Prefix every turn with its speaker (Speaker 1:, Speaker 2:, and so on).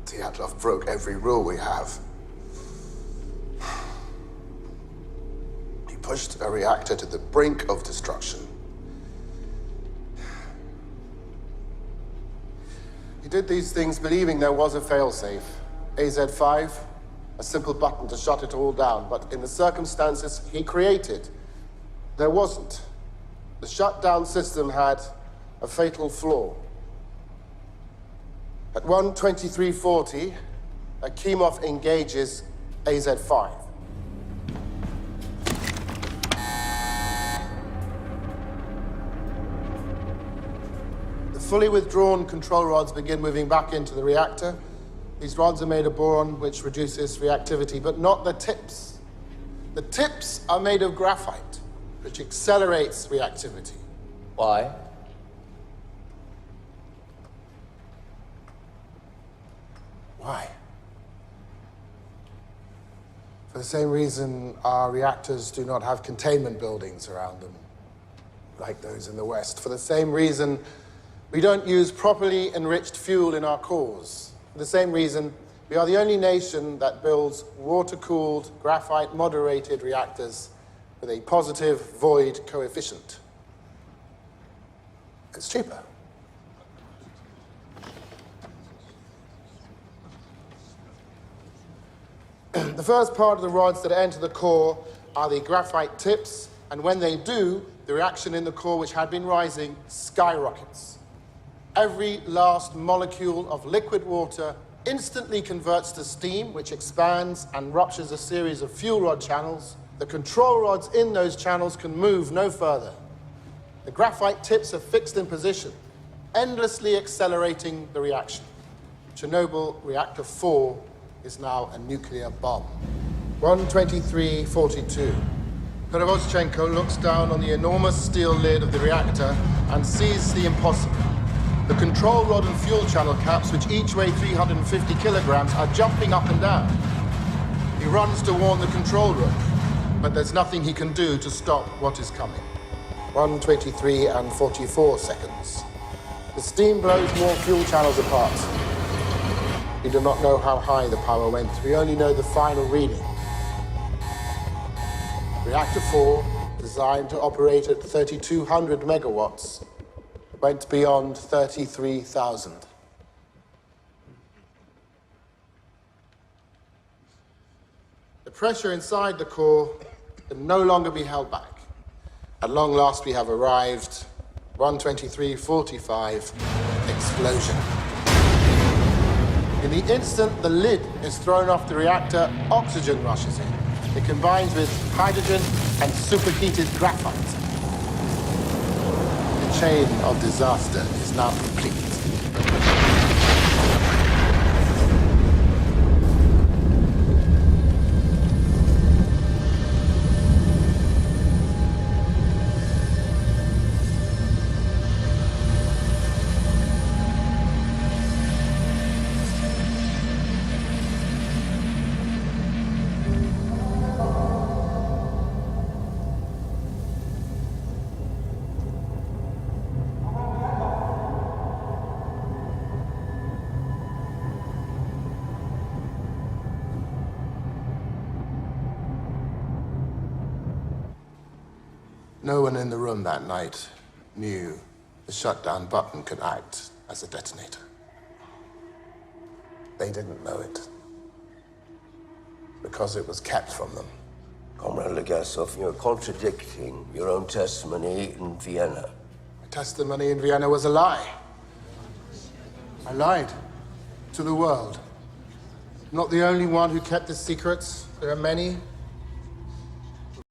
Speaker 1: Dyatlov broke every rule we have. He pushed a reactor to the brink of destruction. He did these things believing there was a failsafe. AZ-5, a simple button to shut it all down. But in the circumstances he created, there wasn't. The shutdown system had a fatal flaw. At 1:23:40, Akimov engages AZ-5. The fully withdrawn control rods begin moving back into the reactor. These rods are made of boron, which reduces reactivity, but not the tips. The tips are made of graphite, which accelerates reactivity.
Speaker 2: Why?
Speaker 1: Why? For the same reason our reactors do not have containment buildings around them, like those in the West. For the same reason we don't use properly enriched fuel in our cores. For the same reason we are the only nation that builds water-cooled, graphite-moderated reactors with a positive void coefficient. It's cheaper. The first part of the rods that enter the core are the graphite tips, and when they do, the reaction in the core, which had been rising, skyrockets. Every last molecule of liquid water instantly converts to steam, which expands and ruptures a series of fuel rod channels. The control rods in those channels can move no further. The graphite tips are fixed in position, endlessly accelerating the reaction. Chernobyl Reactor 4 is now a nuclear bomb. 1:23:42. Perevoschenko looks down on the enormous steel lid of the reactor and sees the impossible. The control rod and fuel channel caps, which each weigh 350 kilograms, are jumping up and down. He runs to warn the control room, but there's nothing he can do to stop what is coming. 1:23:44. The steam blows more fuel channels apart. We do not know how high the power went. We only know the final reading. Reactor 4, designed to operate at 3,200 megawatts, went beyond 33,000. The pressure inside the core can no longer be held back. At long last, we have arrived. 1:23:45, explosion. In the instant the lid is thrown off the reactor, oxygen rushes in. It combines with hydrogen and superheated graphite. The chain of disaster is now complete. No one in the room that night knew the shutdown button could act as a detonator. They didn't know it because it was kept from them.
Speaker 3: Comrade Legasov, you're contradicting your own testimony in Vienna.
Speaker 1: My testimony in Vienna was a lie. I lied to the world. I'm not the only one who kept this secret. There are many.